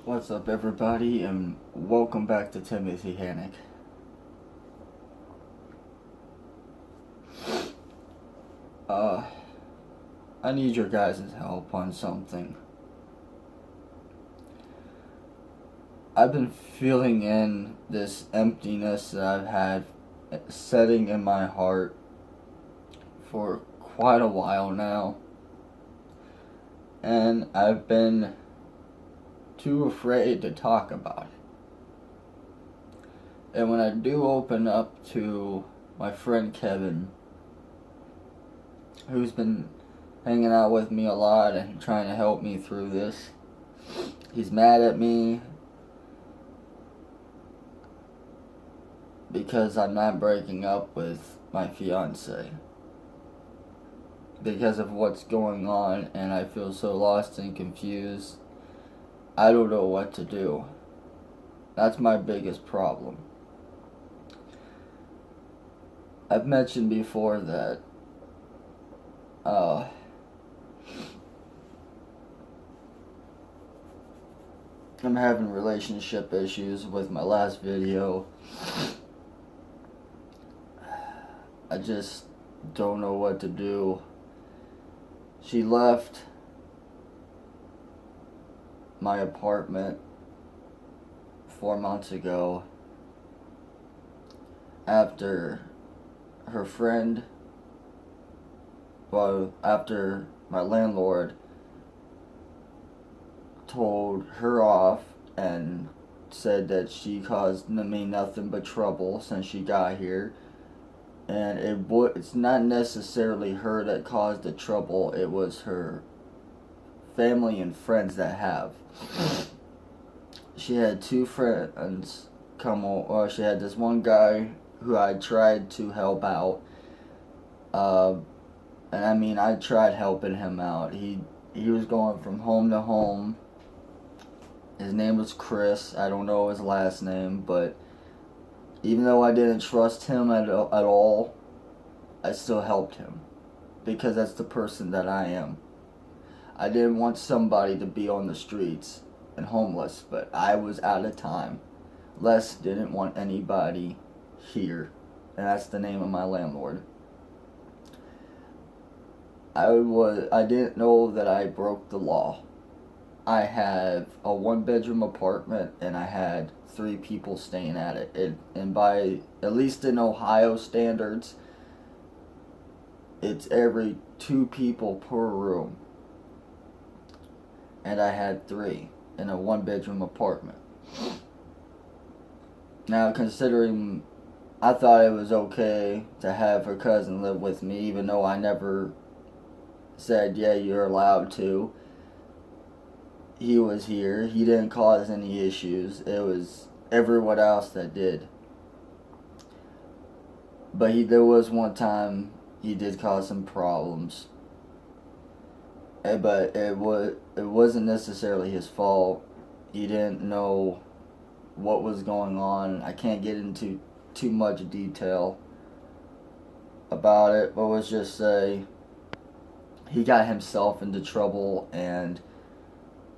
What's up, everybody, and welcome back to Timothy Hannick. I need your guys' help on something. I've been feeling in this emptiness that I've had setting in my heart for quite a while now, and I've been too afraid to talk about it. And when I do open up to my friend Kevin, who's been hanging out with me a lot and trying to help me through this, he's mad at me because I'm not breaking up with my fiance because of what's going on, and I feel so lost and confused. I don't know what to do. That's my biggest problem. I've mentioned before that I'm having relationship issues with my last video. I just don't know what to do. She left my apartment 4 months ago after her friend, after my landlord told her off and said that she caused me nothing but trouble since she got here. And it's not necessarily her that caused the trouble, it was her family and friends that have. She had two friends come over. She had this one guy who I tried to help out. And I mean, I tried helping him out. He was going from home to home. His name was Chris. I don't know his last name, but even though I didn't trust him at all, I still helped him because that's the person that I am. I didn't want somebody to be on the streets and homeless, but I was out of time. Les didn't want anybody here, and that's the name of my landlord. I didn't know that I broke the law. I have a 1-bedroom apartment, and I had 3 people staying at it. And by, at least in Ohio standards, it's every 2 people per room. And I had 3 in a 1-bedroom apartment. Now, considering I thought it was okay to have her cousin live with me, even though I never said, yeah, you're allowed to. He was here. He didn't cause any issues. It was everyone else that did. But there was one time he did cause some problems. But it wasn't necessarily his fault. He didn't know what was going on. I can't get into too much detail about it, but let's just say he got himself into trouble, and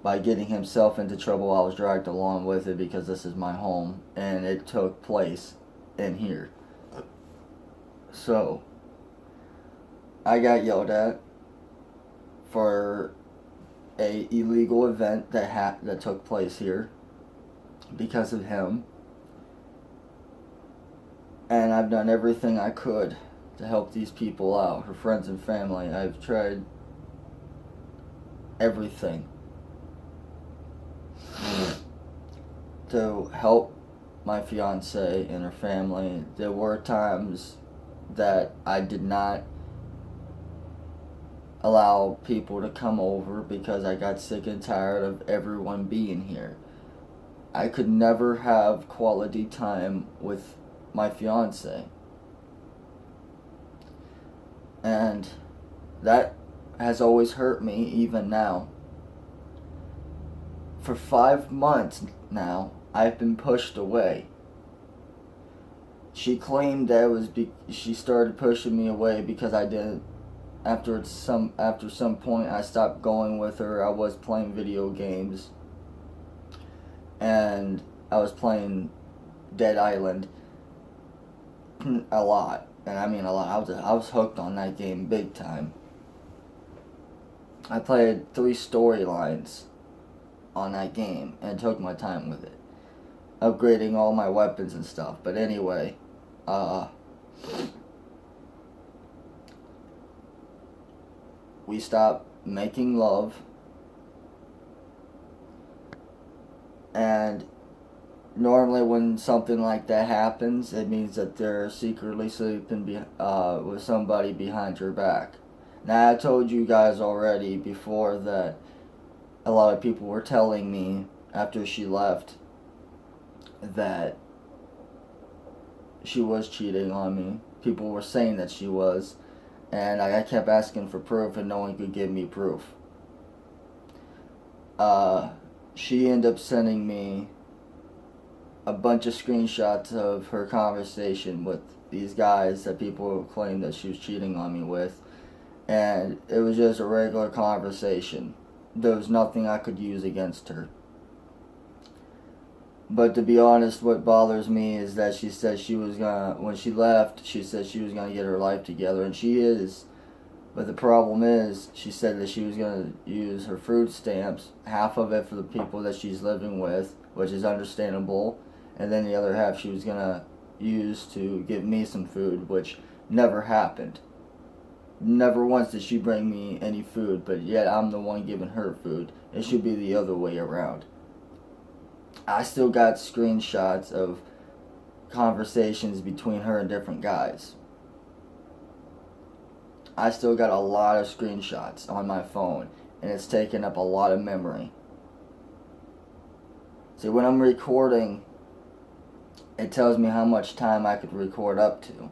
by getting himself into trouble, I was dragged along with it because this is my home, and it took place in here. So, I got yelled at for a illegal event that took place here because of him, and I've done everything I could to help these people out, her friends and family. I've tried everything to help my fiance and her family. There were times that I did not allow people to come over because I got sick and tired of everyone being here. I could never have quality time with my fiance. And that has always hurt me, even now. For 5 months now, I've been pushed away. She claimed that she started pushing me away because I didn't. After some point, I stopped going with her. I was playing video games. and I was playing Dead Island a lot, and I mean a lot. I was hooked on that game big time. I played 3 storylines on that game and took my time with it, upgrading all my weapons and stuff. But anyway, we stopped making love, and normally when something like that happens, it means that they're secretly sleeping with somebody behind your back. Now, I told you guys already before that a lot of people were telling me after she left that she was cheating on me. People were saying that she was, and I kept asking for proof, and no one could give me proof. She ended up sending me a bunch of screenshots of her conversation with these guys that people claimed that she was cheating on me with, and it was just a regular conversation. There was nothing I could use against her. But to be honest, what bothers me is that she said she was gonna, when she left, she said she was gonna get her life together, and she is. But the problem is, she said that she was gonna use her food stamps, half of it for the people that she's living with, which is understandable, and then the other half she was gonna use to give me some food, which never happened. Never once did she bring me any food, but yet I'm the one giving her food. It should be the other way around. I still got screenshots of conversations between her and different guys. I still got a lot of screenshots on my phone, and it's taking up a lot of memory. See, when I'm recording, it tells me how much time I could record up to.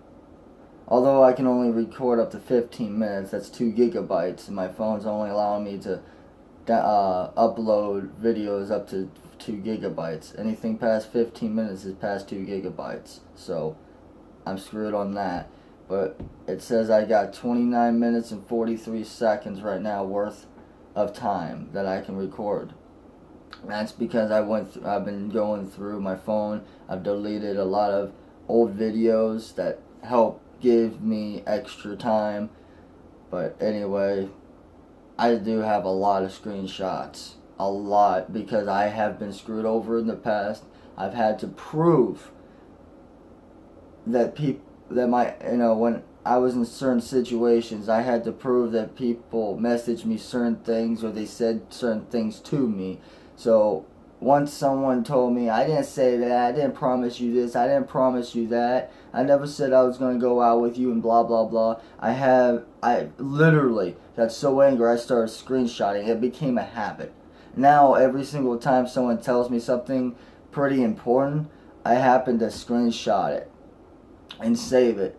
Although I can only record up to 15 minutes, that's 2 gigabytes, and my phone's only allowing me to upload videos up to 2 gigabytes. Anything past 15 minutes is past 2 gigabytes, so I'm screwed on that. But it says I got 29 minutes and 43 seconds right now worth of time that I can record. That's because I've been going through my phone. I've deleted a lot of old videos that help give me extra time. But anyway, I do have a lot of screenshots. A lot, because I have been screwed over in the past. I've had to prove that when I was in certain situations, I had to prove that people messaged me certain things or they said certain things to me. So once someone told me, I didn't say that, I didn't promise you this, I didn't promise you that, I never said I was going to go out with you and blah blah blah. I literally got so angry I started screenshotting. It became a habit. Now every single time someone tells me something pretty important, I happen to screenshot it and save it.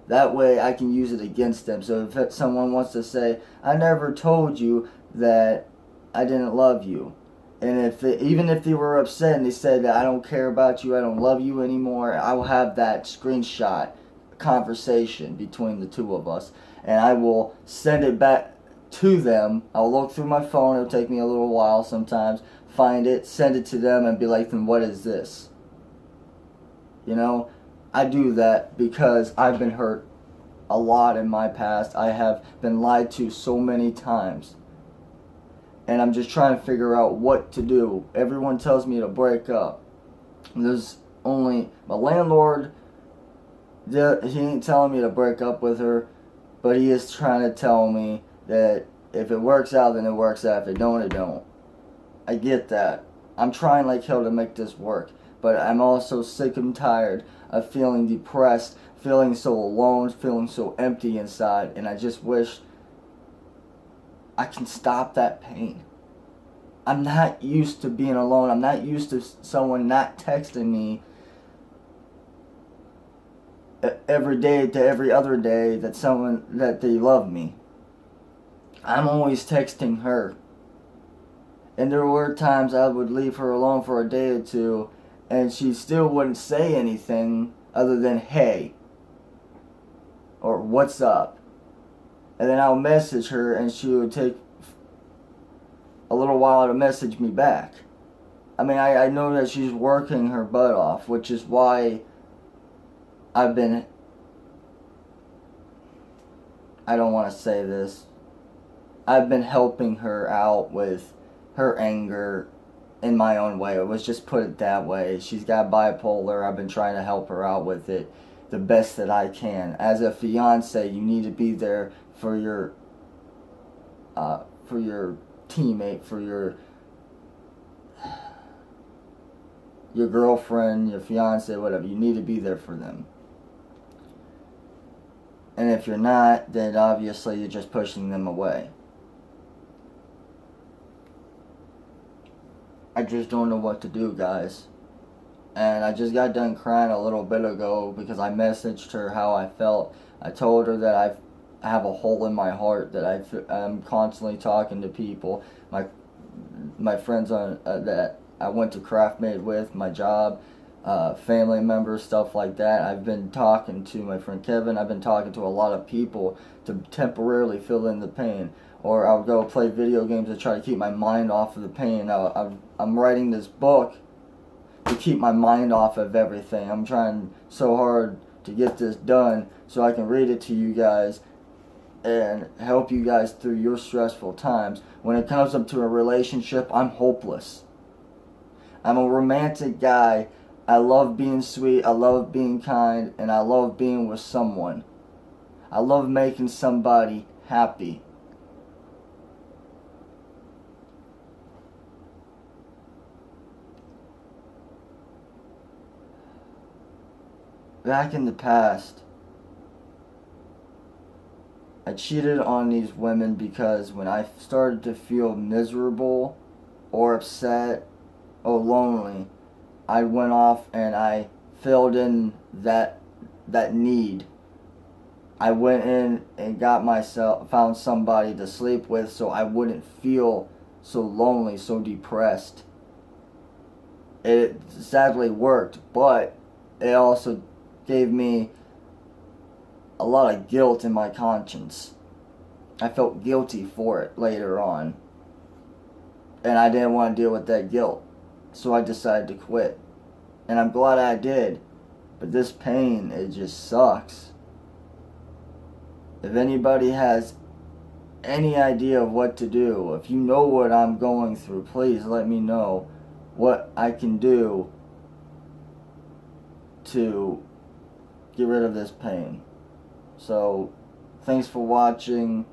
That way I can use it against them. So if someone wants to say, I never told you that I didn't love you, and even if they were upset and they said that I don't care about you, I don't love you anymore, I will have that screenshot conversation between the two of us, and I will send it back to them. I'll look through my phone, it'll take me a little while sometimes, find it, send it to them, and be like, then what is this? You know, I do that because I've been hurt a lot in my past. I have been lied to so many times. And I'm just trying to figure out what to do. Everyone tells me to break up. There's only my landlord, he ain't telling me to break up with her, but he is trying to tell me that if it works out, then it works out. If it don't, it don't. I get that. I'm trying like hell to make this work, but I'm also sick and tired of feeling depressed, feeling so alone, feeling so empty inside, and I just wish I can stop that pain. I'm not used to being alone. I'm not used to someone not texting me every day to every other day that they love me. I'm always texting her. And there were times I would leave her alone for a day or two, and she still wouldn't say anything other than hey or what's up. And then I'll message her and she would take a little while to message me back. I mean, I know that she's working her butt off, which is why I've been, I don't want to say this, I've been helping her out with her anger in my own way. Let's just put it that way. She's got bipolar. I've been trying to help her out with it the best that I can. As a fiance, you need to be there for your teammate, for your girlfriend, your fiance, whatever. You need to be there for them. And if you're not, then obviously you're just pushing them away. I just don't know what to do, guys. And I just got done crying a little bit ago because I messaged her how I felt. I told her that I have a hole in my heart, that I'm constantly talking to people, my friends that I went to Craftmade with, my job, family members, stuff like that. I've been talking to my friend Kevin. I've been talking to a lot of people to temporarily fill in the pain. Or I'll go play video games to try to keep my mind off of the pain. I'm writing this book to keep my mind off of everything. I'm trying so hard to get this done so I can read it to you guys and help you guys through your stressful times. When it comes up to a relationship, I'm hopeless. I'm a romantic guy. I love being sweet, I love being kind, and I love being with someone. I love making somebody happy. Back in the past, I cheated on these women because when I started to feel miserable or upset or lonely, I went off and I filled in that need. I went in and found somebody to sleep with so I wouldn't feel so lonely, so depressed. It sadly worked, but it also gave me a lot of guilt in my conscience. I felt guilty for it later on. And I didn't want to deal with that guilt. So I decided to quit. And I'm glad I did. But this pain, it just sucks. If anybody has any idea of what to do, if you know what I'm going through, please let me know what I can do to get rid of this pain. So, thanks for watching.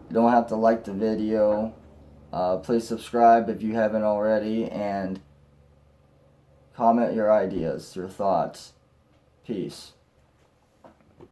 You don't have to like the video. Please subscribe if you haven't already, and comment your ideas, your thoughts. Peace.